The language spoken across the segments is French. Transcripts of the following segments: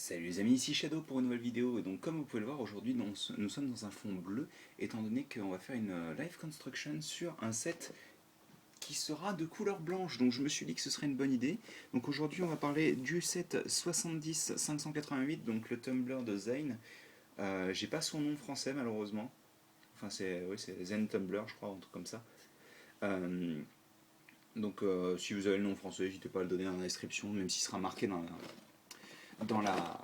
Salut les amis, ici Shadow pour une nouvelle vidéo. Et donc comme vous pouvez le voir aujourd'hui, nous sommes dans un fond bleu, étant donné qu'on va faire une live construction sur un set qui sera de couleur blanche. Donc je me suis dit que ce serait une bonne idée. Donc aujourd'hui on va parler du set 70-588, donc le Tumblr de Zane. J'ai pas son nom français malheureusement. Enfin c'est Zen Tumblr je crois, un truc comme ça. Euh, si vous avez le nom français, n'hésitez pas à le donner dans la description, même s'il sera marqué dans la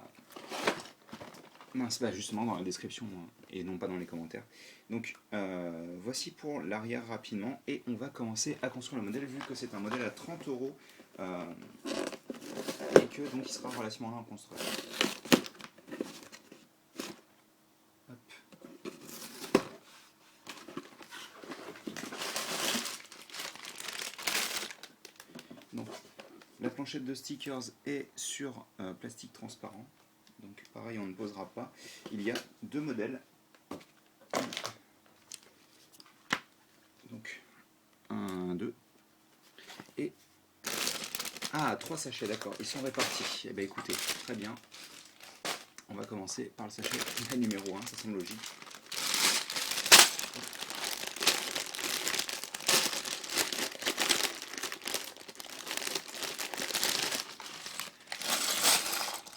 mince, bah justement dans la description et non pas dans les commentaires. Donc voici pour l'arrière rapidement et on va commencer à construire le modèle vu que c'est un modèle à 30 € et que donc il sera relativement long à construire. Hop. Donc la planchette de stickers est sur plastique transparent. Donc pareil, on ne posera pas. Il y a deux modèles. Donc 1, 2 et... Ah, 3 sachets, d'accord. Ils sont répartis. Eh bien écoutez, très bien. On va commencer par le sachet numéro 1, ça semble logique.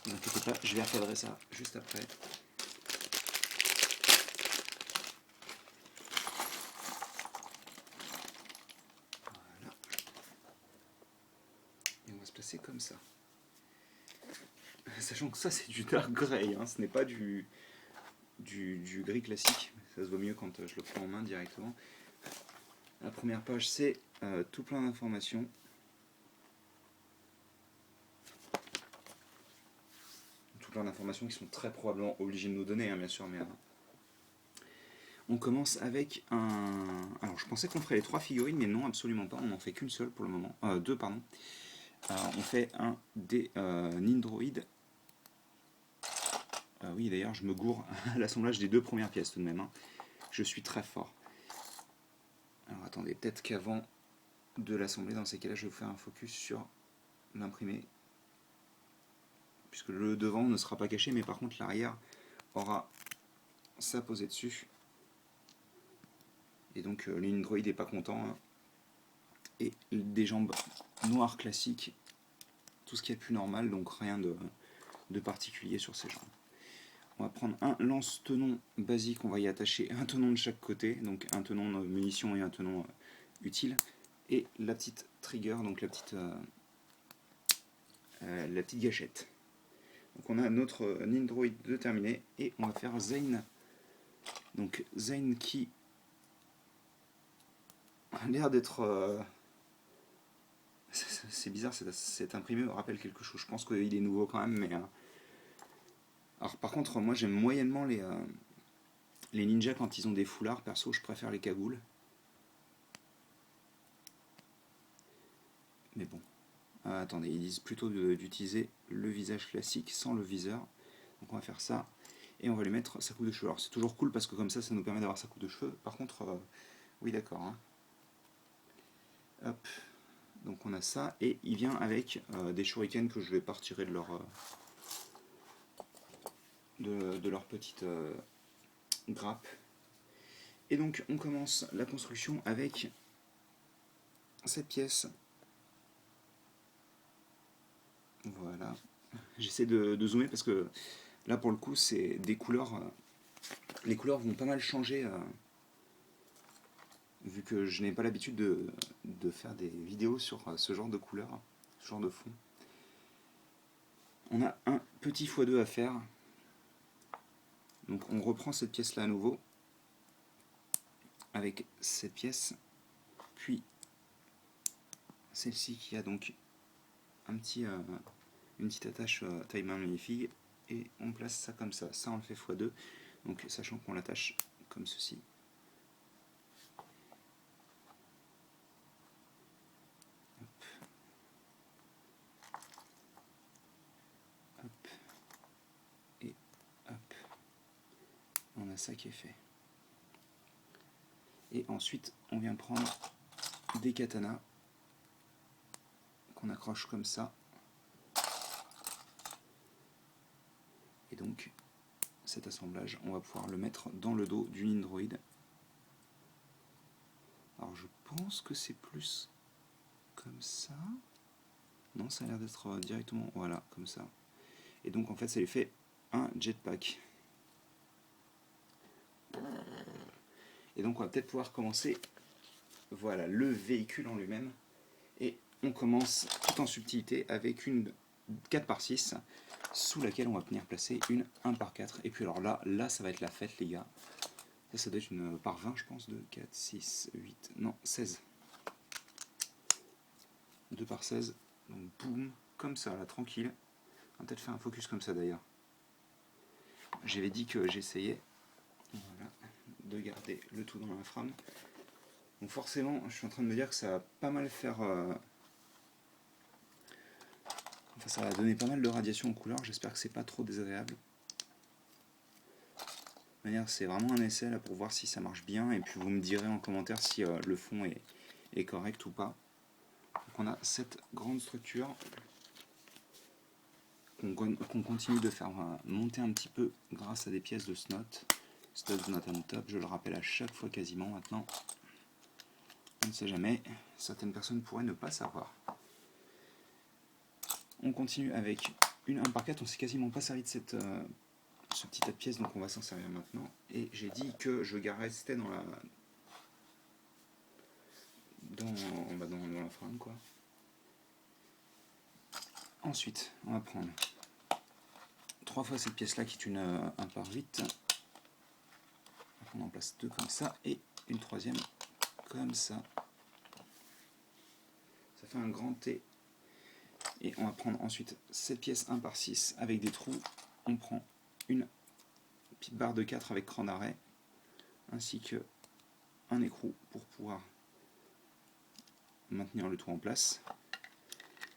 Ne vous inquiétez pas, je vais recadrer ça juste après. Voilà. Et on va se placer comme ça. Sachant que ça c'est du dark grey, hein, ce n'est pas du gris classique. Ça se voit mieux quand je le prends en main directement. La première page c'est tout plein d'informations. Tout plein d'informations qui sont très probablement obligés de nous donner, hein, bien sûr, mais on commence avec un... Alors je pensais qu'on ferait les 3 figurines, mais non, absolument pas, on n'en fait qu'une seule pour le moment. Deux, pardon. On fait un des Nindroid. Oui, d'ailleurs, je me gourre à l'assemblage des deux premières pièces tout de même. Hein. Je suis très fort. Alors attendez, peut-être qu'avant de l'assembler, dans ces cas-là, je vais vous faire un focus sur l'imprimé. Puisque le devant ne sera pas caché, mais par contre l'arrière aura ça posé dessus. Et donc l'Indroid n'est pas content. Hein. Et des jambes noires classiques, tout ce qui est plus normal, donc rien de particulier sur ces jambes. On va prendre un lance-tenon basique, on va y attacher un tenon de chaque côté, donc un tenon de munitions et un tenon utile, et la petite trigger, donc la petite gâchette. Donc on a notre Nindroid de terminé, et on va faire Zane. Donc Zane qui a l'air d'être... c'est bizarre, cet imprimé me rappelle quelque chose. Je pense qu'il est nouveau quand même, mais... Alors par contre, moi j'aime moyennement les ninjas quand ils ont des foulards. Perso, je préfère les cagoules. Mais bon. Attendez, ils disent plutôt d'utiliser le visage classique sans le viseur. Donc on va faire ça. Et on va lui mettre sa coupe de cheveux. Alors c'est toujours cool parce que comme ça nous permet d'avoir sa coupe de cheveux. Par contre, oui d'accord. Hein. Hop. Donc on a ça. Et il vient avec des shurikens que je vais pas retirer de leur petite grappe. Et donc on commence la construction avec cette pièce. Voilà. J'essaie de zoomer parce que là pour le coup c'est des couleurs. Les couleurs vont pas mal changer vu que je n'ai pas l'habitude de faire des vidéos sur ce genre de couleurs, ce genre de fond. On a un petit x2 à faire. Donc on reprend cette pièce là à nouveau avec cette pièce, puis celle-ci qui a donc une petite attache taille main magnifique, et on place ça comme ça. Ça on le fait x2, donc sachant qu'on l'attache comme ceci. Hop. Et hop. On a ça qui est fait. Et ensuite on vient prendre des katanas qu'on accroche comme ça. Et donc cet assemblage, on va pouvoir le mettre dans le dos du Nindroid. Alors je pense que c'est plus comme ça. Non, ça a l'air d'être directement, voilà, comme ça. Et donc en fait ça lui fait un jetpack. Et donc on va peut-être pouvoir commencer, voilà, le véhicule en lui-même. Et on commence tout en subtilité avec une 4x6 sous laquelle on va venir placer une 1x4. Et puis alors là ça va être la fête les gars. Ça doit être une par 20 je pense, 2, 4, 6, 8, non 16. 2x16, donc boum, comme ça là, tranquille. On va peut-être faire un focus comme ça d'ailleurs. J'avais dit que j'essayais, voilà, de garder le tout dans la frame. Donc forcément, je suis en train de me dire que ça va pas mal faire... Enfin, ça va donner pas mal de radiation aux couleurs, j'espère que c'est pas trop désagréable. De manière, c'est vraiment un essai là pour voir si ça marche bien, et puis vous me direz en commentaire si le fond est correct ou pas. Donc on a cette grande structure qu'on continue de faire monter un petit peu grâce à des pièces de snot. Studs not on top, je le rappelle à chaque fois quasiment maintenant. On ne sait jamais, certaines personnes pourraient ne pas savoir. On continue avec une 1x4, on s'est quasiment pas servi de ce petit tas de pièces, donc on va s'en servir maintenant. Et j'ai dit que je restais dans la frame quoi. Ensuite, on va prendre 3 fois cette pièce là qui est une 1x8. On en place 2 comme ça et une troisième comme ça. Ça fait un grand T. Et on va prendre ensuite cette pièce 1x6 avec des trous. On prend une petite barre de 4 avec cran d'arrêt ainsi que un écrou pour pouvoir maintenir le tout en place.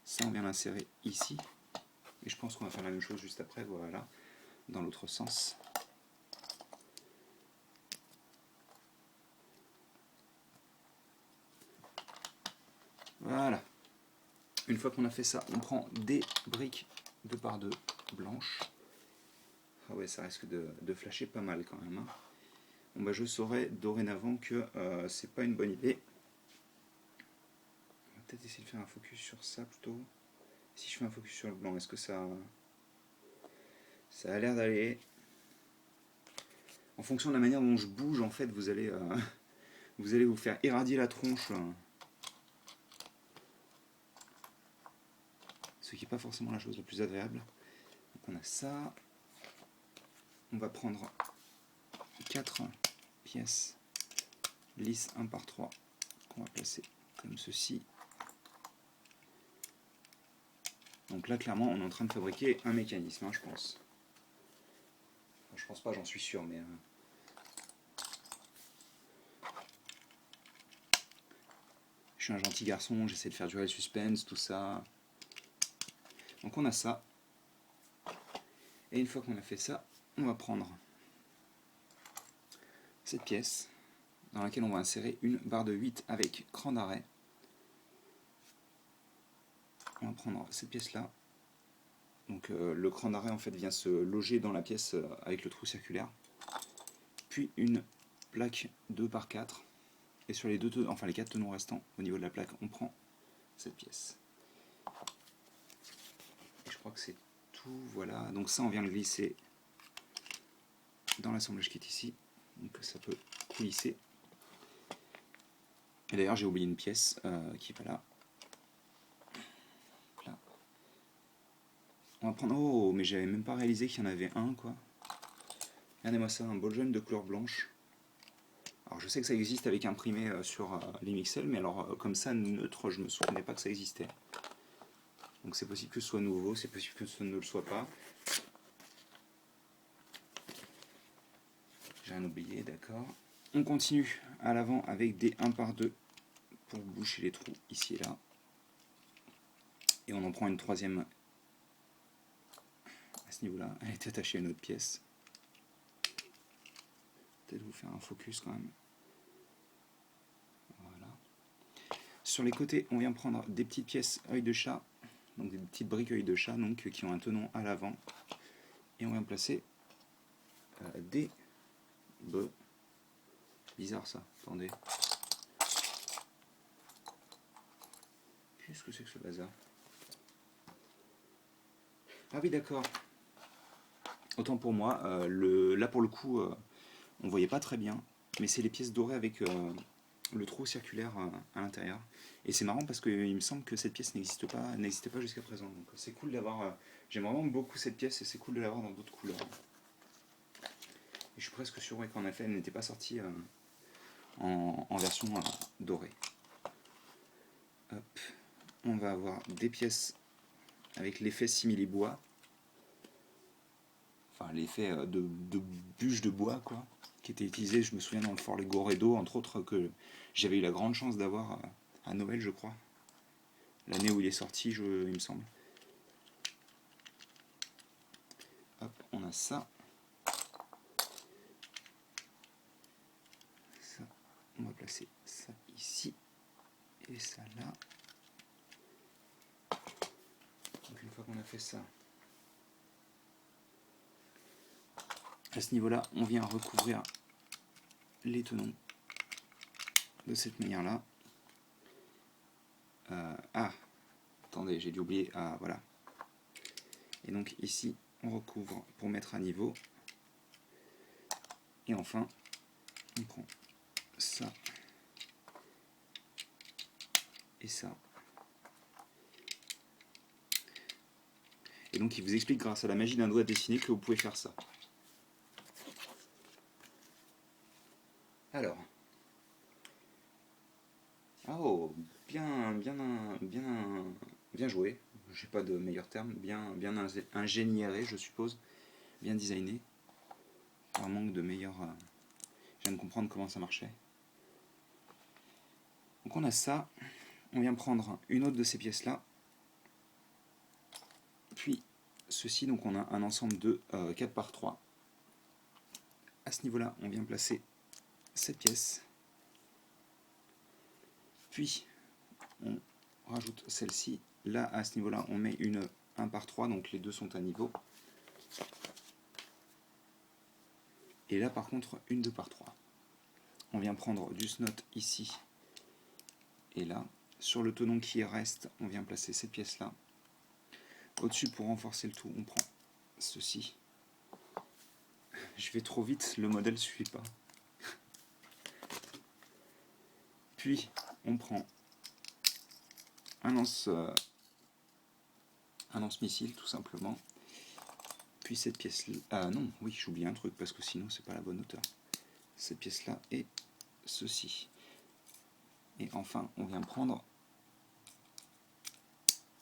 Ça on vient l'insérer ici. Et je pense qu'on va faire la même chose juste après, voilà, dans l'autre sens. Voilà. Une fois qu'on a fait ça, on prend des briques 2x2 blanches. Ah ouais, ça risque de flasher pas mal quand même. Hein. Bon bah je saurai dorénavant que c'est pas une bonne idée. On va peut-être essayer de faire un focus sur ça plutôt. Si je fais un focus sur le blanc, est-ce que ça a l'air d'aller? En fonction de la manière dont je bouge, en fait, vous allez vous faire irradier la tronche. Ce qui n'est pas forcément la chose la plus agréable. Donc on a ça. On va prendre 4 pièces lisses 1x3 qu'on va placer comme ceci. Donc là, clairement, on est en train de fabriquer un mécanisme, hein, je pense. Enfin, je pense pas, j'en suis sûr, mais... Je suis un gentil garçon, j'essaie de faire durer le suspense, tout ça. Donc on a ça. Et une fois qu'on a fait ça, on va prendre cette pièce dans laquelle on va insérer une barre de 8 avec cran d'arrêt. On va prendre cette pièce là. Donc le cran d'arrêt en fait vient se loger dans la pièce avec le trou circulaire. Puis une plaque 2x4. Et sur les les 4 tenons restants au niveau de la plaque, on prend cette pièce. Et je crois que c'est tout, voilà. Donc ça on vient le glisser dans l'assemblage qui est ici. Donc ça peut coulisser. Et d'ailleurs j'ai oublié une pièce qui va là. On va prendre... Oh, mais j'avais même pas réalisé qu'il y en avait un, quoi. Regardez-moi ça, un ball joint de couleur blanche. Alors je sais que ça existe avec imprimé sur les Mixel, mais alors comme ça, neutre, je me souvenais pas que ça existait. Donc c'est possible que ce soit nouveau, c'est possible que ce ne le soit pas. J'ai rien oublié, d'accord. On continue à l'avant avec des 1x2 pour boucher les trous ici et là. Et on en prend une troisième à ce niveau-là. Elle est attachée à une autre pièce. Peut-être vous faire un focus quand même. Voilà. Sur les côtés, on vient prendre des petites pièces œil de chat, donc des petites briques œil de chat donc, qui ont un tenon à l'avant Et on vient placer des... Bizarre ça, attendez. Qu'est-ce que c'est que ce bazar? Ah oui, d'accord. Autant pour moi, là pour le coup, on voyait pas très bien, mais c'est les pièces dorées avec le trou circulaire à l'intérieur. Et c'est marrant parce qu'il me semble que cette pièce n'existait pas jusqu'à présent. Donc c'est cool d'avoir. J'aime vraiment beaucoup cette pièce et c'est cool de l'avoir dans d'autres couleurs. Et je suis presque sûr qu'en effet elle n'était pas sortie en version dorée. Hop. On va avoir des pièces avec l'effet simili-bois. Enfin, l'effet de bûche de bois, quoi, qui était utilisé, je me souviens, dans le Fort Legoredo, entre autres, que j'avais eu la grande chance d'avoir à Noël, je crois. L'année où il est sorti, il me semble. Hop, on a ça. Ça, on va placer ça ici. Et ça là. Donc une fois qu'on a fait ça, à ce niveau-là, on vient recouvrir les tenons de cette manière-là. Attendez, j'ai dû oublier. Ah, voilà. Et donc ici, on recouvre pour mettre à niveau. Et enfin, on prend ça et ça. Et donc il vous explique grâce à la magie d'un doigt dessiné que vous pouvez faire ça. Alors. Oh, bien joué. J'ai pas de meilleur terme. Bien ingénieré, je suppose. Bien designé. Par manque de meilleur. Je viens de comprendre comment ça marchait. Donc on a ça. On vient prendre une autre de ces pièces-là. Puis ceci, donc on a un ensemble de 4 par 3. À ce niveau-là, on vient placer cette pièce. Puis on rajoute celle-ci. Là, à ce niveau-là, on met une 1 par 3, donc les deux sont à niveau. Et là, par contre, une 2 par 3. On vient prendre du snot ici et là. Sur le tenon qui reste, on vient placer cette pièce-là. Au-dessus, pour renforcer le tout, on prend ceci. Je vais trop vite, le modèle ne suit pas. Puis, on prend un lance-missile, tout simplement. Puis cette pièce-là... Ah non, oui, j'oublie un truc, parce que sinon, c'est pas la bonne hauteur. Cette pièce-là et ceci. Et enfin, on vient prendre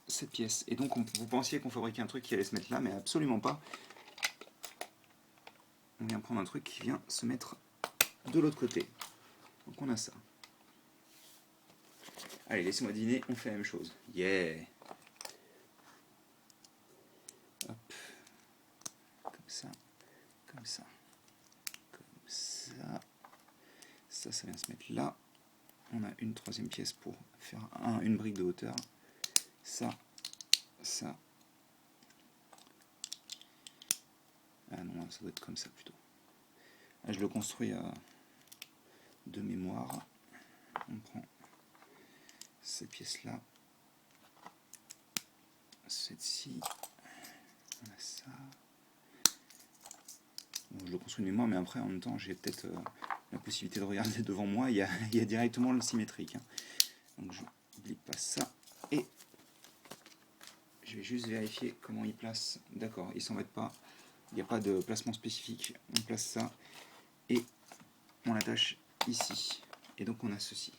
cette pièce. Et donc, vous pensiez qu'on fabriquait un truc qui allait se mettre là, mais absolument pas. On vient prendre un truc qui vient se mettre de l'autre côté. Donc on a ça. Allez, laissez-moi deviner, on fait la même chose. Yeah! Hop. Comme ça, comme ça, comme ça. Ça vient se mettre là. On a une troisième pièce pour faire une brique de hauteur. Ça. Ah non, ça doit être comme ça plutôt. Là, je le construis de mémoire. On prend cette pièce-là. Cette-ci. On a ça. Bon, je le construis de mémoire, mais après, en même temps, j'ai peut-être la possibilité de regarder devant moi. Il y a directement le symétrique. Hein. Donc, je n'oublie pas ça. Et je vais juste vérifier comment il place. D'accord, il ne s'embête pas. Il n'y a pas de placement spécifique. On place ça et on l'attache ici. Et donc, on a ceci.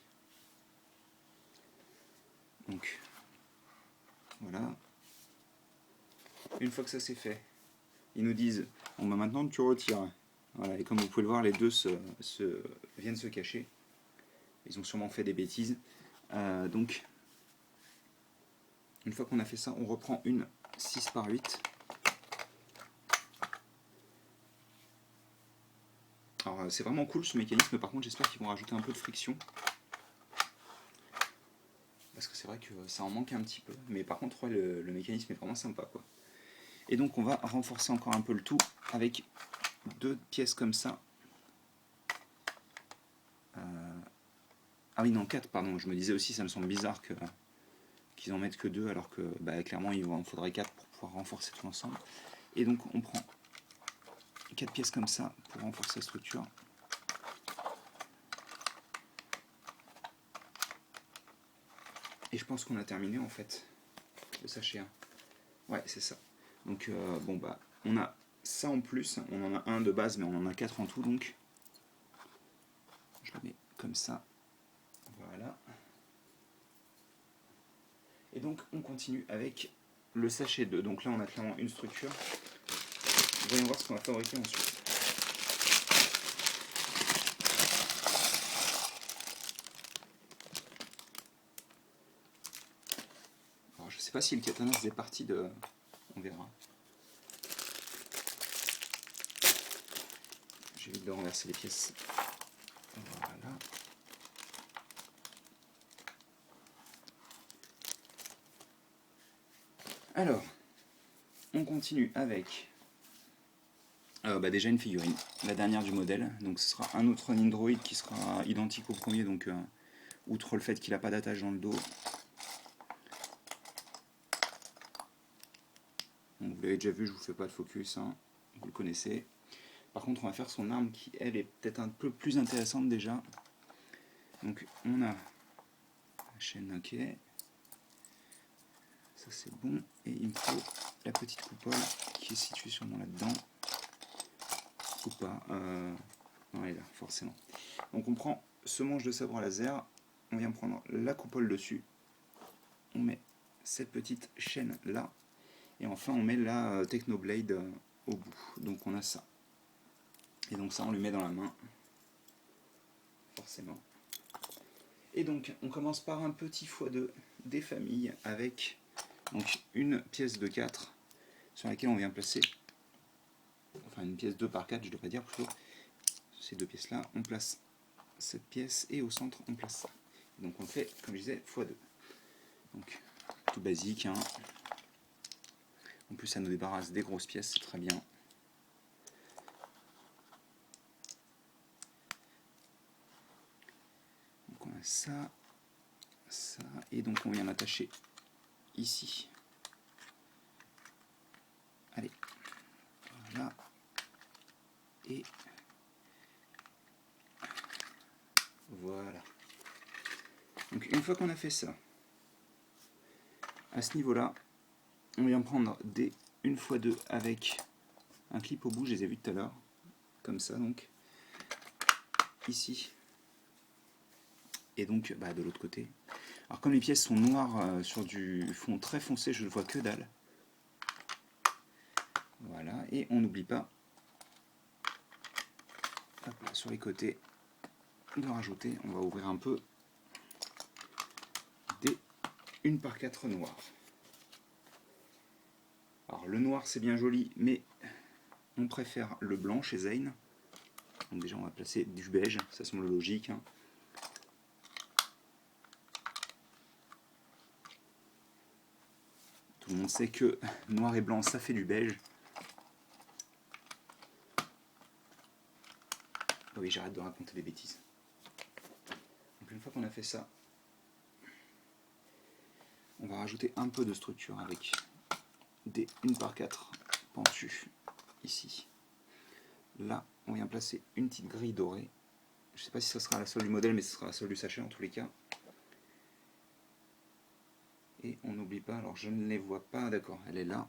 Donc, voilà. Une fois que ça c'est fait, ils nous disent bon bah maintenant tu retires. Voilà, et comme vous pouvez le voir, les deux viennent se cacher. Ils ont sûrement fait des bêtises. Donc, une fois qu'on a fait ça, on reprend une 6 par 8. Alors c'est vraiment cool ce mécanisme, par contre j'espère qu'ils vont rajouter un peu de friction. Parce que c'est vrai que ça en manque un petit peu. Mais par contre, ouais, le mécanisme est vraiment sympa, quoi. Et donc on va renforcer encore un peu le tout avec 2 pièces comme ça. Ah oui non, 4 pardon, je me disais aussi ça me semble bizarre qu'ils en mettent que 2 alors que clairement il en faudrait 4 pour pouvoir renforcer tout l'ensemble. Et donc on prend 4 pièces comme ça pour renforcer la structure. Et je pense qu'on a terminé en fait le sachet 1. Ouais, c'est ça. Donc on a ça en plus, on en a un de base mais on en a 4 en tout, donc je le mets comme ça. Voilà. Et donc on continue avec le sachet 2. Donc là on a clairement une structure. Voyons voir ce qu'on va fabriquer ensuite. Alors je sais pas si le katana faisait partie de... On verra. J'évite de renverser les pièces. Voilà. Alors, on continue avec déjà une figurine, la dernière du modèle. Donc ce sera un autre Nindroid qui sera identique au premier, donc outre le fait qu'il n'a pas d'attache dans le dos. Donc, vous l'avez déjà vu, je vous fais pas de focus, hein, vous le connaissez. Par contre on va faire son arme qui elle est peut-être un peu plus intéressante déjà. Donc on a la chaîne, ok. Ça c'est bon. Et il me faut la petite coupole qui est située sûrement là-dedans. Ou pas. Non, elle est là, forcément. Donc on prend ce manche de sabre laser, on vient prendre la coupole dessus, on met cette petite chaîne là, et enfin on met la Technoblade au bout. Donc on a ça. Et donc ça on lui met dans la main, forcément. Et donc on commence par un petit x2 des familles avec donc une pièce de 4 sur laquelle on vient placer, enfin une pièce 2 par 4 je devrais dire plutôt, ces deux pièces là, on place cette pièce et au centre on place ça. Donc on fait, comme je disais, x2. Donc tout basique, hein. En plus ça nous débarrasse des grosses pièces, c'est très bien. Donc on a ça, ça, et donc on vient l'attacher ici. Allez, voilà. Et voilà. Donc une fois qu'on a fait ça, à ce niveau-là, on vient prendre des 1x2 avec un clip au bout, je les ai vus tout à l'heure, comme ça donc, ici, et donc de l'autre côté. Alors comme les pièces sont noires sur du fond très foncé, je ne vois que dalle. Voilà, et on n'oublie pas, hop là, sur les côtés, de rajouter, on va ouvrir un peu, des 1 par 4 noirs. Alors le noir c'est bien joli, mais on préfère le blanc chez Zane. Donc déjà on va placer du beige, ça semble logique, hein. Tout le monde sait que noir et blanc ça fait du beige. Oh oui, j'arrête de raconter des bêtises. Donc une fois qu'on a fait ça, on va rajouter un peu de structure avec des 1 par 4 pentus ici. Là, on vient placer une petite grille dorée. Je ne sais pas si ce sera la seule du modèle, mais ce sera la seule du sachet en tous les cas. Et on n'oublie pas, alors je ne les vois pas, d'accord, elle est là.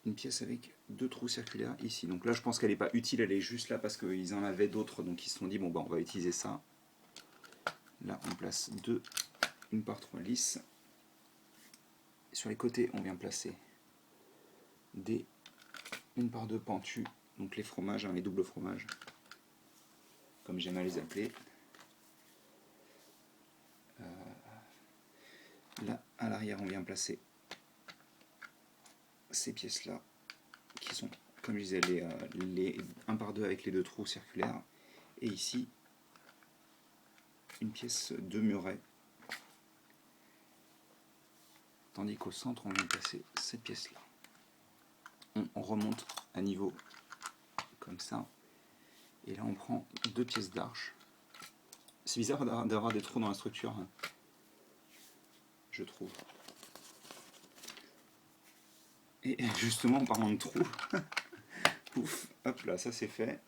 Une pièce avec 2 trous circulaires ici. Donc là, je pense qu'elle n'est pas utile, elle est juste là parce qu'ils en avaient d'autres, donc ils se sont dit, bon, on va utiliser ça. Là, on place 2 1 par 3 lisses. Sur les côtés, on vient placer des 1 par 2 pentus, donc les fromages, hein, les doubles fromages, comme j'aime à les appeler. Là, à l'arrière, on vient placer ces pièces-là, qui sont, comme je disais, les 1 par 2 avec les 2 trous circulaires. Et ici, une pièce de muret. Tandis qu'au centre, on vient placer cette pièce-là. on remonte à niveau comme ça. Et là on prend 2 pièces d'arche. C'est bizarre d'avoir des trous dans la structure, hein, je trouve. Et justement en parlant de trous, pouf, hop là, ça c'est fait.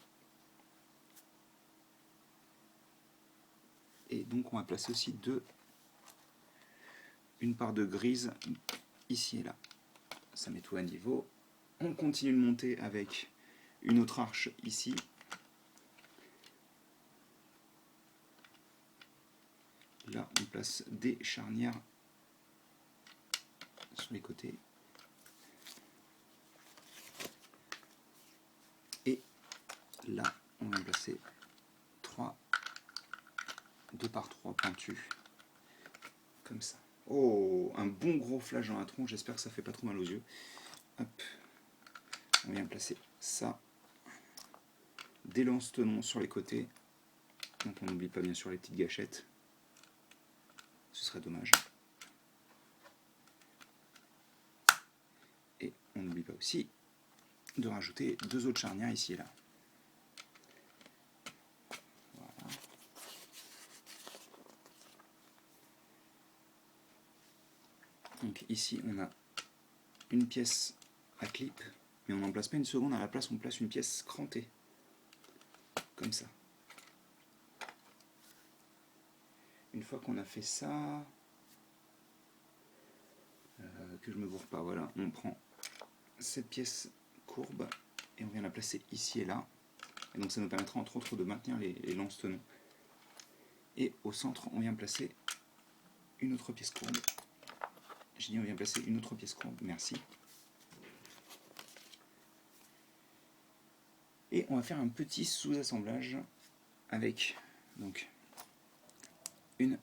Et donc on va placer aussi une part de grise ici et là. Ça met tout à niveau. On continue de monter avec une autre arche ici. Là, on place des charnières sur les côtés. Et là, on va placer 2 par 3 pentus. Comme ça. Oh, un bon gros flash dans la tronche. J'espère que ça fait pas trop mal aux yeux. Hop. On vient placer ça. Des lance-tenons sur les côtés. Donc on n'oublie pas bien sûr les petites gâchettes. Ce serait dommage. Et on n'oublie pas aussi de rajouter 2 autres charnières ici et là. Voilà. Donc ici on a une pièce à clip, mais on n'en place pas une seconde, à la place on place une pièce crantée. Comme ça. Une fois qu'on a fait ça, que je me bourre pas, voilà, on prend cette pièce courbe et on vient la placer ici et là. Et donc ça nous permettra entre autres de maintenir les lance-tenons. Et au centre, on vient placer une autre pièce courbe. J'ai dit on vient placer une autre pièce courbe, merci. Et on va faire un petit sous-assemblage avec donc une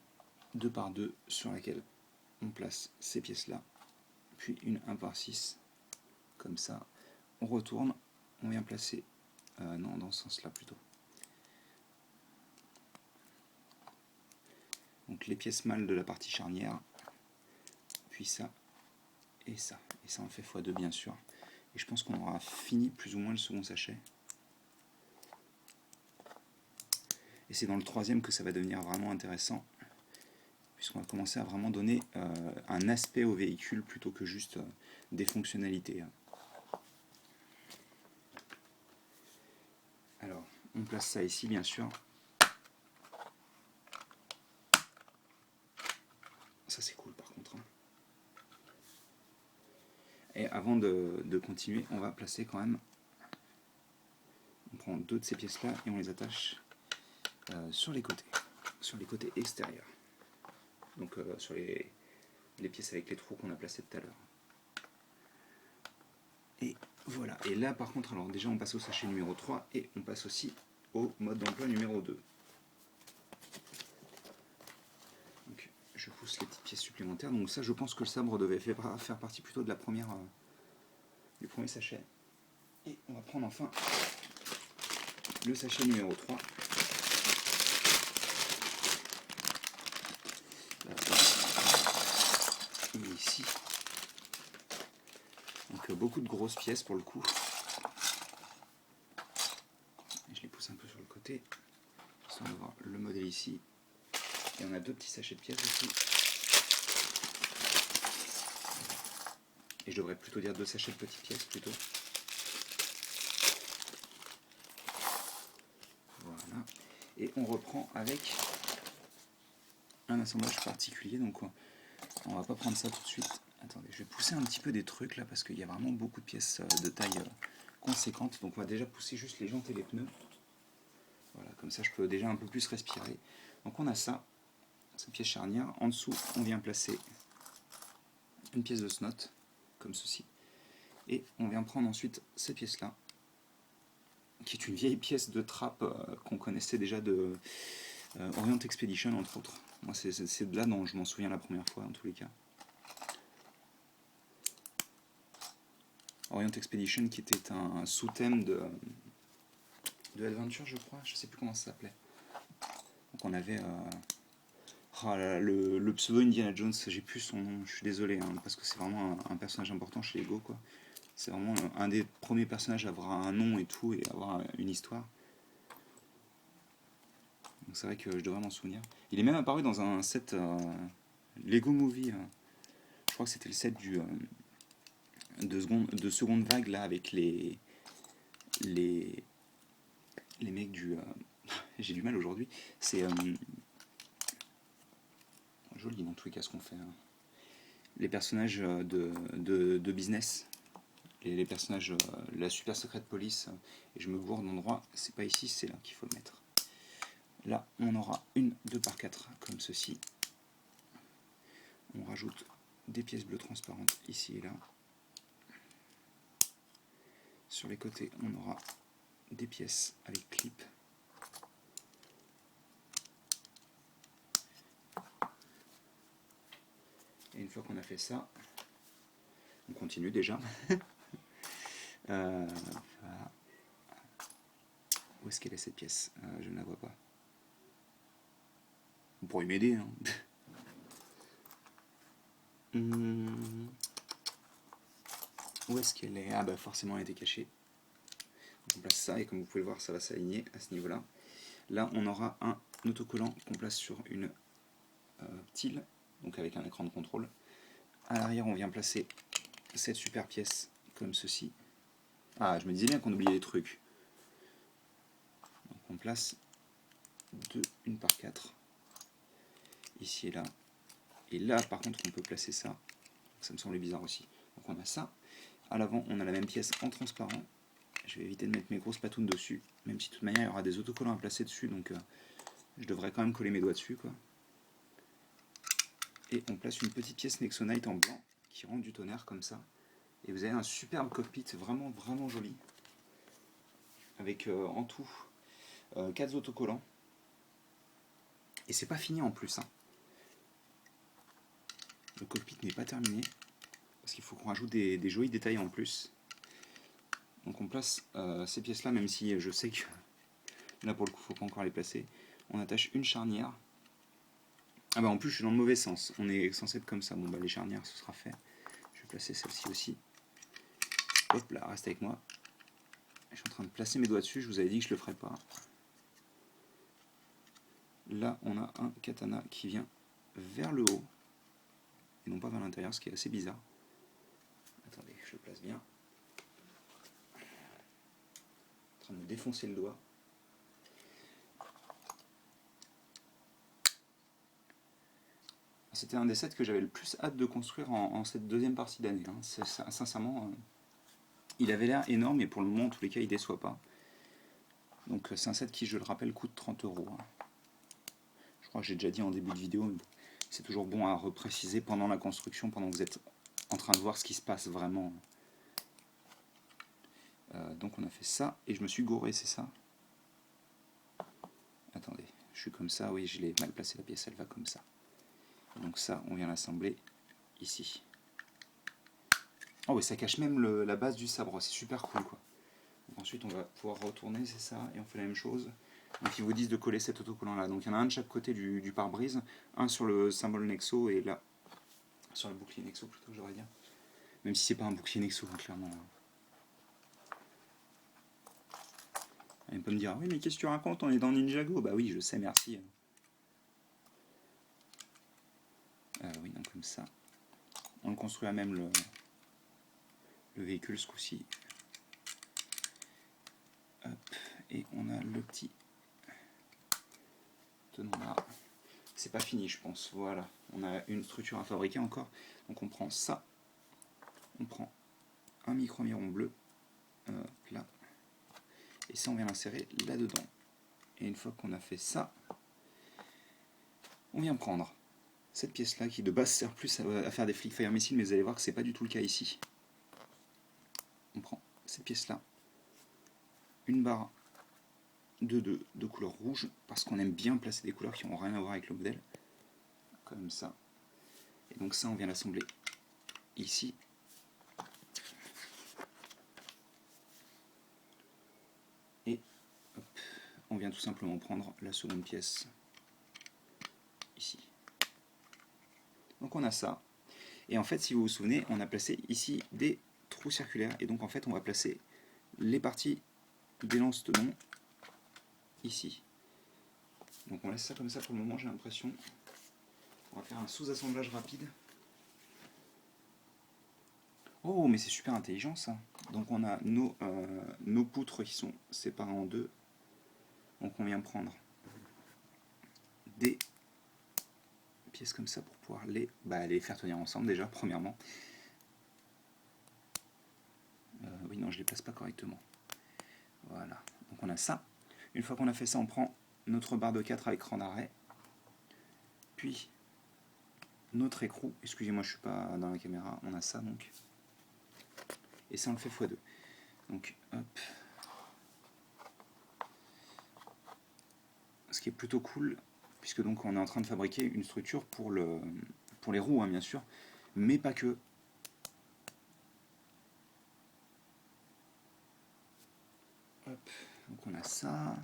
2 par 2 sur laquelle on place ces pièces-là, puis une 1 par 6, comme ça. On retourne, on vient placer, non, dans ce sens-là plutôt. Donc les pièces mâles de la partie charnière, puis ça, et ça. Et ça on fait x2 bien sûr. Et je pense qu'on aura fini plus ou moins le second sachet. Et c'est dans le troisième que ça va devenir vraiment intéressant, puisqu'on va commencer à vraiment donner un aspect au véhicule plutôt que juste des fonctionnalités. Alors, on place ça ici bien sûr. Ça c'est cool par contre. Et avant de continuer, on va placer quand même, on prend 2 de ces pièces là et on les attache sur les côtés extérieurs. Donc sur les pièces avec les trous qu'on a placés tout à l'heure. Et voilà. Et là par contre, alors déjà on passe au sachet numéro 3 et on passe aussi au mode d'emploi numéro 2. Donc je pousse les petites pièces supplémentaires. Donc ça je pense que le sabre devait faire partie plutôt de la première, du premier sachet. Et on va prendre enfin le sachet numéro 3. Et ici. Donc beaucoup de grosses pièces pour le coup. Et je les pousse un peu sur le côté. On va voir le modèle ici. Et on a 2 petits sachets de pièces aussi. Et je devrais plutôt dire 2 sachets de petites pièces plutôt. Voilà. Et on reprend avec un assemblage particulier. Donc on va pas prendre ça tout de suite. Attendez, je vais pousser un petit peu des trucs là parce qu'il y a vraiment beaucoup de pièces de taille conséquente. Donc on va déjà pousser juste les jantes et les pneus. Voilà, comme ça je peux déjà un peu plus respirer. Donc on a ça, cette pièce charnière. En dessous, on vient placer une pièce de snot, comme ceci. Et on vient prendre ensuite cette pièce-là, qui est une vieille pièce de trappe qu'on connaissait déjà de Orient Expedition, entre autres. Moi, c'est de là dont je m'en souviens la première fois, en tous les cas. Orient Expedition, qui était un sous-thème de Adventure, je crois. Je sais plus comment ça s'appelait. Donc on avait le pseudo Indiana Jones, j'ai plus son nom, je suis désolé, hein, parce que c'est vraiment un personnage important chez Lego, quoi. C'est vraiment un des premiers personnages à avoir un nom et tout, et avoir une histoire. Donc c'est vrai que je devrais m'en souvenir. Il est même apparu dans un set Lego Movie. Je crois que c'était le set de seconde vague là, avec les, les mecs du... j'ai du mal aujourd'hui. C'est joli dans tous les cas ce qu'on fait. Les personnages de business. Les personnages, la super secrète police, et je me gourde d'endroit, c'est pas ici, c'est là qu'il faut le mettre. Là, on aura une 2x4 comme ceci. On rajoute des pièces bleues transparentes ici et là. Sur les côtés, on aura des pièces avec clip. Et une fois qu'on a fait ça, on continue déjà. Voilà. Où est-ce qu'elle est cette pièce? Je ne la vois pas. Vous pourriez m'aider, hein. Où est-ce qu'elle est? Ah bah forcément elle était cachée. Donc on place ça et comme vous pouvez le voir ça va s'aligner à ce niveau là. Là on aura un autocollant qu'on place sur une tile, donc avec un écran de contrôle. À l'arrière on vient placer cette super pièce comme ceci. Ah je me disais bien qu'on oubliait des trucs. Donc on place une par 4 ici et là. Et là par contre on peut placer ça. Ça me semblait bizarre aussi. Donc on a ça. À l'avant on a la même pièce en transparent. Je vais éviter de mettre mes grosses patounes dessus, même si de toute manière il y aura des autocollants à placer dessus, donc je devrais quand même coller mes doigts dessus, quoi. Et on place une petite pièce Nexonite en blanc qui rend du tonnerre comme ça. Et vous avez un superbe cockpit, vraiment vraiment joli, avec en tout 4 autocollants. Et c'est pas fini en plus, hein. Le cockpit n'est pas terminé, parce qu'il faut qu'on rajoute des jolis détails en plus. Donc on place ces pièces là, même si je sais que là pour le coup il ne faut pas encore les placer. On attache une charnière. Ah bah en plus je suis dans le mauvais sens, on est censé être comme ça. Bon bah les charnières ce sera fait. Je vais placer celle-ci aussi. Hop là, reste avec moi. Je suis en train de placer mes doigts dessus, je vous avais dit que je le ferais pas. Là on a un katana qui vient vers le haut et non pas vers l'intérieur, ce qui est assez bizarre. Attendez, je le place bien. En train de me défoncer le doigt. C'était un des sets que j'avais le plus hâte de construire en cette deuxième partie d'année, hein. Sincèrement, il avait l'air énorme et pour le moment, en tous les cas, il déçoit pas. Donc c'est un set qui, je le rappelle, coûte 30 €. Je crois que j'ai déjà dit en début de vidéo, mais c'est toujours bon à repréciser pendant la construction, pendant que vous êtes en train de voir ce qui se passe vraiment. Donc on a fait ça, et je me suis gauré, c'est ça? Attendez, je suis comme ça, oui, je l'ai mal placé la pièce, elle va comme ça. Donc ça, on vient l'assembler ici. Oh oui, ça cache même la base du sabre, c'est super cool quoi. Donc ensuite on va pouvoir retourner, c'est ça, et on fait la même chose. Donc ils vous disent de coller cet autocollant là. Donc il y en a un de chaque côté du pare-brise, un sur le symbole Nexo et là sur le bouclier Nexo plutôt, j'aurais dire. Même si c'est pas un bouclier Nexo, hein, clairement. Elle peut me dire, ah oui mais qu'est-ce que tu racontes, on est dans Ninjago. Bah oui je sais, merci. Oui, donc comme ça. On le construit à même le véhicule ce coup-ci. Hop, et on a le petit tenant là. C'est pas fini je pense, voilà. On a une structure à fabriquer encore. Donc on prend ça. On prend un micro-miron bleu. Là. Et ça on vient l'insérer là-dedans. Et une fois qu'on a fait ça, on vient prendre cette pièce là qui de base sert plus à faire des flick fire missiles, mais vous allez voir que c'est pas du tout le cas ici. On prend cette pièce là, une barre de couleur rouge, parce qu'on aime bien placer des couleurs qui n'ont rien à voir avec le modèle, comme ça. Et donc ça on vient l'assembler ici. Et hop, on vient tout simplement prendre la seconde pièce ici. Donc on a ça. Et en fait, si vous vous souvenez, on a placé ici des trous. trou circulaire, et donc en fait on va placer les parties des lance-tenons ici. Donc on laisse ça comme ça pour le moment, j'ai l'impression. On va faire un sous-assemblage rapide. Oh, mais c'est super intelligent ça. Donc on a nos poutres qui sont séparées en deux. Donc on vient prendre des pièces comme ça pour pouvoir les faire tenir ensemble déjà, premièrement. Oui, non, je ne les place pas correctement. Voilà, donc on a ça. Une fois qu'on a fait ça, on prend notre barre de 4 avec rang d'arrêt. Puis notre écrou. Excusez-moi, je ne suis pas dans la caméra. On a ça donc. Et ça, on le fait x2. Donc, hop. Ce qui est plutôt cool, puisque donc on est en train de fabriquer une structure pour les roues, hein, bien sûr, mais pas que. Hop. Donc on a ça.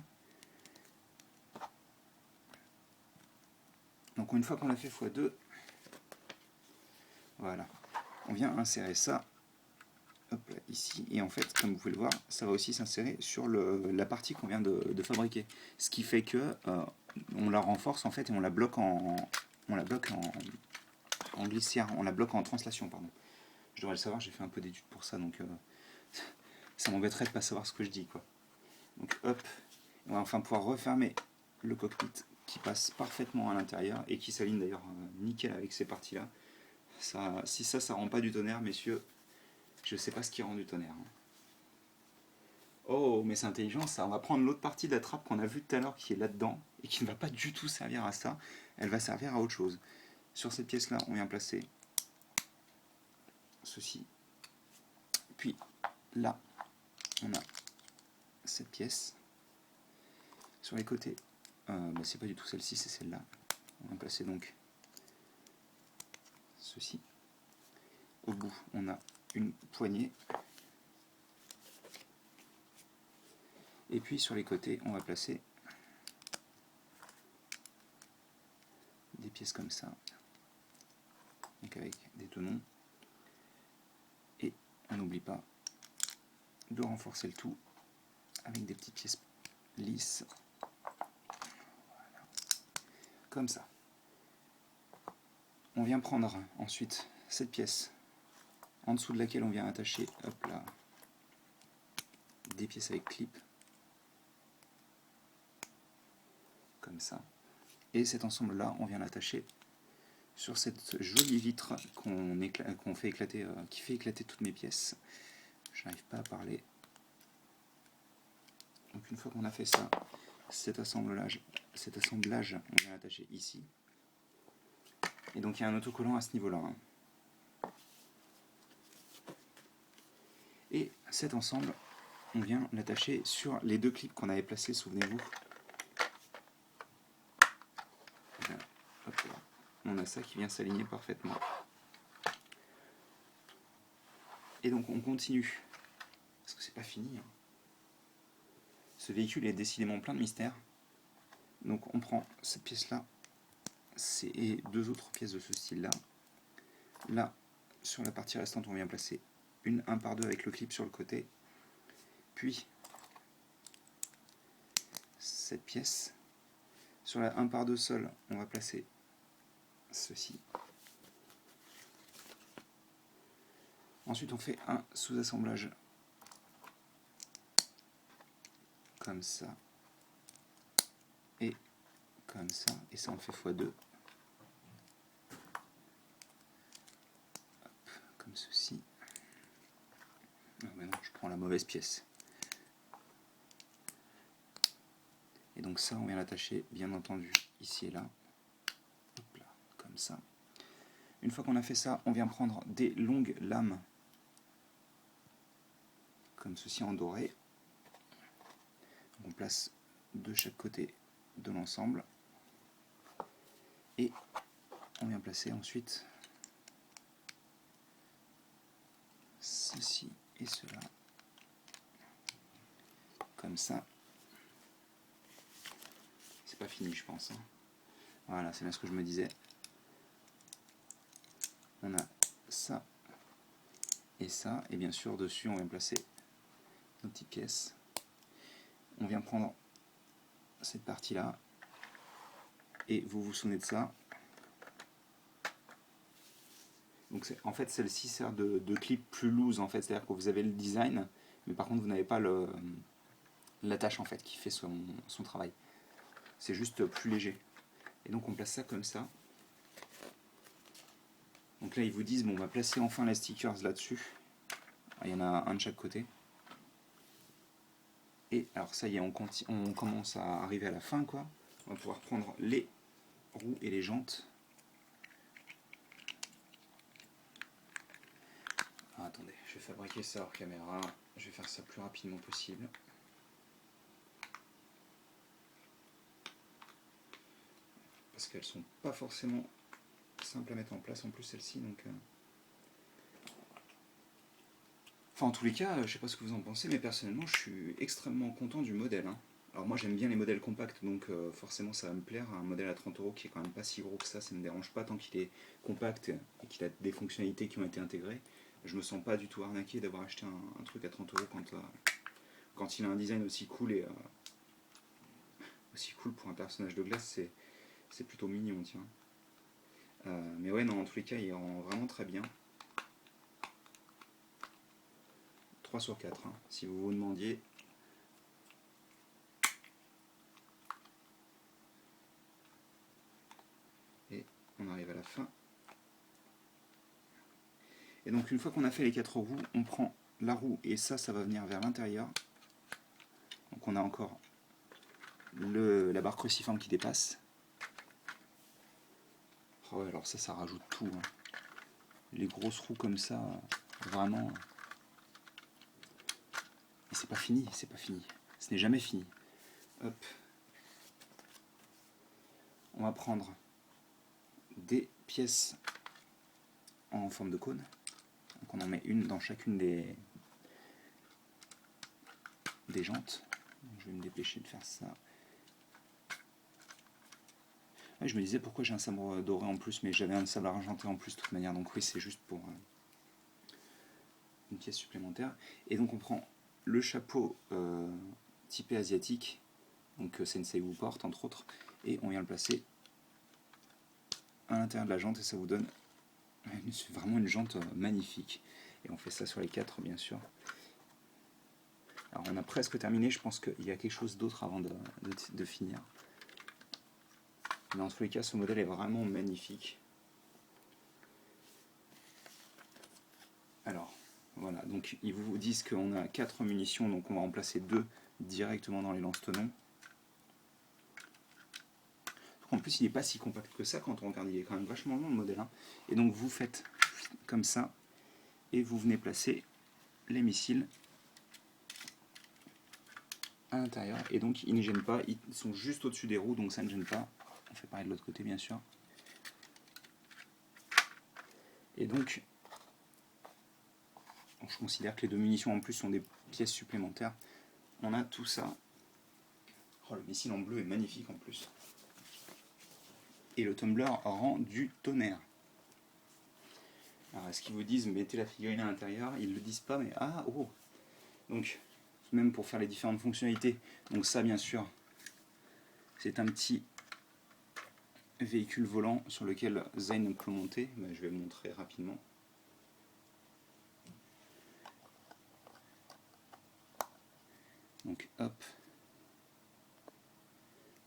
Donc une fois qu'on a fait x2, voilà, on vient insérer ça, hop, là, ici, et en fait, comme vous pouvez le voir, ça va aussi s'insérer sur la partie qu'on vient de fabriquer. Ce qui fait que on la renforce en fait et on la bloque en glissière, on la bloque en translation, pardon. Je devrais le savoir, j'ai fait un peu d'études pour ça, donc ça m'embêterait de ne pas savoir ce que je dis, quoi. Donc hop, on va enfin pouvoir refermer le cockpit qui passe parfaitement à l'intérieur et qui s'aligne d'ailleurs nickel avec ces parties-là. Si ça rend pas du tonnerre, messieurs, je sais pas ce qui rend du tonnerre. Oh, mais c'est intelligent ça. On va prendre l'autre partie de la trappe qu'on a vue tout à l'heure qui est là-dedans et qui ne va pas du tout servir à ça. Elle va servir à autre chose. Sur cette pièce-là, on vient placer ceci. Puis là, on a cette pièce. Sur les côtés, c'est pas du tout celle-ci, c'est celle-là. On va placer donc ceci. Au bout, on a une poignée. Et puis sur les côtés, on va placer des pièces comme ça, donc avec des tenons. Et on n'oublie pas de renforcer le tout avec des petites pièces lisses. Voilà. Comme ça. On vient prendre ensuite cette pièce en dessous de laquelle on vient attacher, hop là, des pièces avec clip. Comme ça. Et cet ensemble-là, on vient l'attacher sur cette jolie vitre qu'on fait éclater, qui fait éclater toutes mes pièces. Je n'arrive pas à parler. Donc une fois qu'on a fait ça, cet assemblage, on vient l'attacher ici. Et donc il y a un autocollant à ce niveau-là. Hein. Et cet ensemble, on vient l'attacher sur les deux clips qu'on avait placés, souvenez-vous. Hop là. On a ça qui vient s'aligner parfaitement. Et donc on continue, parce que c'est pas fini. Hein. Ce véhicule est décidément plein de mystères. Donc on prend cette pièce-là, et deux autres pièces de ce style-là. Là, sur la partie restante, on vient placer une 1 par 2 avec le clip sur le côté. Puis cette pièce. Sur la 1 par 2 seule, on va placer ceci. Ensuite, on fait un sous-assemblage comme ça et comme ça, et ça on le fait x2. Hop, comme ceci. Ah mais non, je prends la mauvaise pièce. Et donc ça, on vient l'attacher, bien entendu, ici et là. Hop là, comme ça. Une fois qu'on a fait ça, on vient prendre des longues lames comme ceci en doré. On place de chaque côté de l'ensemble et on vient placer ensuite ceci et cela comme ça. C'est pas fini, je pense. Hein. Voilà, c'est bien ce que je me disais. On a ça et ça, et bien sûr dessus on vient placer nos petites pièces. On vient prendre cette partie là, et vous vous souvenez de ça. Donc en fait celle-ci sert de clip plus loose en fait, c'est-à-dire que vous avez le design, mais par contre vous n'avez pas l'attache en fait qui fait son travail. C'est juste plus léger. Et donc on place ça comme ça. Donc là ils vous disent bon on va placer enfin les stickers là-dessus. Il y en a un de chaque côté. Et alors ça y est, on commence à arriver à la fin quoi. On va pouvoir prendre les roues et les jantes. Ah, attendez, je vais fabriquer ça hors caméra. Je vais faire ça le plus rapidement possible. Parce qu'elles sont pas forcément simples à mettre en place en plus celles-ci. Donc, Enfin en tous les cas, je sais pas ce que vous en pensez, mais personnellement je suis extrêmement content du modèle. Hein. Alors moi j'aime bien les modèles compacts, donc forcément ça va me plaire. Un modèle à 30 € qui est quand même pas si gros que ça me dérange pas tant qu'il est compact et qu'il a des fonctionnalités qui ont été intégrées. Je me sens pas du tout arnaqué d'avoir acheté un truc à 30 € quand il a un design aussi cool et aussi cool pour un personnage de glace, c'est plutôt mignon, tiens. Mais ouais, non, en tous les cas, il rend vraiment très bien. 3 sur 4, hein, si vous vous demandiez. Et on arrive à la fin. Et donc une fois qu'on a fait les 4 roues, on prend la roue et ça va venir vers l'intérieur. Donc on a encore la barre cruciforme qui dépasse. Oh ouais, alors ça rajoute tout. Hein. Les grosses roues comme ça, vraiment. Et c'est pas fini, c'est pas fini. Ce n'est jamais fini. Hop. On va prendre des pièces en forme de cône. Donc on en met une dans chacune des jantes. Donc je vais me dépêcher de faire ça. Ouais, je me disais pourquoi j'ai un sabre doré en plus, mais j'avais un sabre argenté en plus de toute manière. Donc oui, c'est juste pour une pièce supplémentaire. Et donc on prend le chapeau typé asiatique, donc Sensei vous porte entre autres, et on vient le placer à l'intérieur de la jante et ça vous donne vraiment une jante magnifique. Et on fait ça sur les 4 bien sûr. Alors on a presque terminé, je pense qu'il y a quelque chose d'autre avant de finir. Mais en tous les cas, ce modèle est vraiment magnifique. Alors, voilà, donc ils vous disent qu'on a 4 munitions, donc on va en placer 2 directement dans les lance-tenons. En plus, il n'est pas si compact que ça quand on regarde, il est quand même vachement long le modèle. Hein. Et donc vous faites comme ça, et vous venez placer les missiles à l'intérieur. Et donc ils ne gênent pas, ils sont juste au-dessus des roues, donc ça ne gêne pas. On fait pareil de l'autre côté bien sûr. Et donc, je considère que les 2 munitions en plus sont des pièces supplémentaires. On a tout ça. Oh, le missile en bleu est magnifique en plus. Et le tumbler rend du tonnerre. Alors est-ce qu'ils vous disent mettez la figurine à l'intérieur? Ils ne le disent pas, mais ah oh. Donc même pour faire les différentes fonctionnalités. Donc ça bien sûr, c'est un petit véhicule volant sur lequel Zane peut monter. Je vais le montrer rapidement. Donc hop.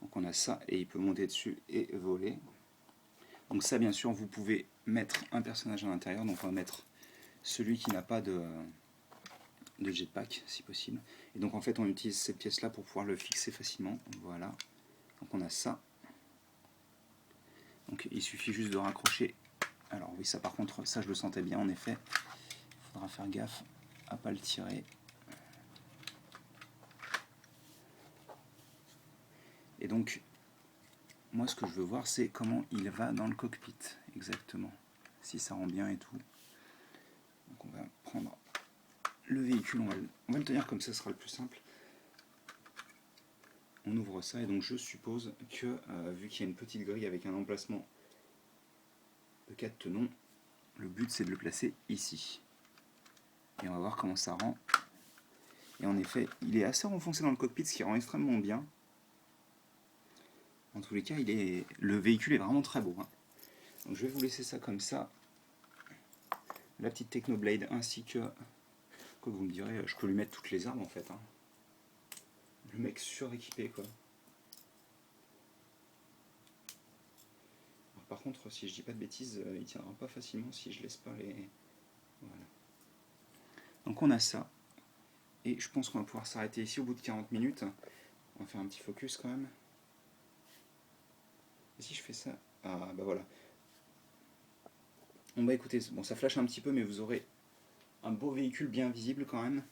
Donc on a ça et il peut monter dessus et voler. Donc ça bien sûr vous pouvez mettre un personnage à l'intérieur. Donc on va mettre celui qui n'a pas de jetpack si possible. Et donc en fait on utilise cette pièce là pour pouvoir le fixer facilement. Voilà. Donc on a ça. Donc il suffit juste de raccrocher. Alors oui ça par contre ça je le sentais bien en effet. Il faudra faire gaffe à pas le tirer. Et donc moi ce que je veux voir c'est comment il va dans le cockpit exactement. Si ça rend bien et tout. Donc on va prendre le véhicule, on va le tenir comme ça, ce sera le plus simple. On ouvre ça et donc je suppose que vu qu'il y a une petite grille avec un emplacement de 4 tenons, le but c'est de le placer ici. Et on va voir comment ça rend. Et en effet, il est assez renfoncé dans le cockpit, ce qui rend extrêmement bien. En tous les cas, le véhicule est vraiment très beau. Hein. Donc je vais vous laisser ça comme ça. La petite Technoblade ainsi que... Quoi vous me direz, je peux lui mettre toutes les armes en fait. Hein. Le mec suréquipé quoi. Alors, par contre, si je dis pas de bêtises, il tiendra pas facilement si je laisse pas les... Voilà. Donc on a ça. Et je pense qu'on va pouvoir s'arrêter ici au bout de 40 minutes. On va faire un petit focus quand même. Et si je fais ça... Ah bah voilà. Bon bah écoutez, bon ça flash un petit peu mais vous aurez un beau véhicule bien visible quand même.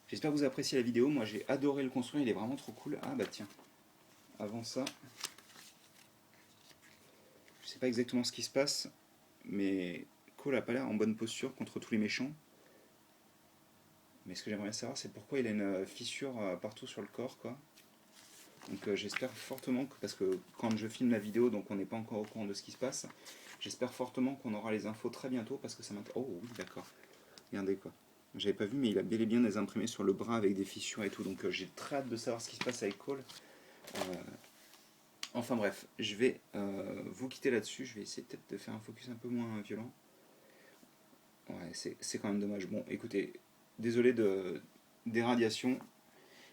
J'espère que vous appréciez la vidéo, moi j'ai adoré le construire, il est vraiment trop cool. Ah bah tiens, avant ça, je sais pas exactement ce qui se passe, mais Cole a pas l'air en bonne posture contre tous les méchants. Mais ce que j'aimerais savoir c'est pourquoi il a une fissure partout sur le corps quoi. Donc j'espère fortement que, parce que quand je filme la vidéo, donc on n'est pas encore au courant de ce qui se passe, j'espère fortement qu'on aura les infos très bientôt parce que ça m'intéresse. Oh oui d'accord, regardez quoi. J'avais pas vu mais il a bel et bien des imprimés sur le bras avec des fissures et tout, donc j'ai très hâte de savoir ce qui se passe avec Cole. Enfin bref, je vais vous quitter là-dessus, je vais essayer peut-être de faire un focus un peu moins violent. Ouais, c'est quand même dommage. Bon, écoutez, désolé des radiations,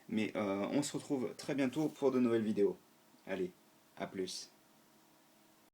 mais on se retrouve très bientôt pour de nouvelles vidéos. Allez, à plus.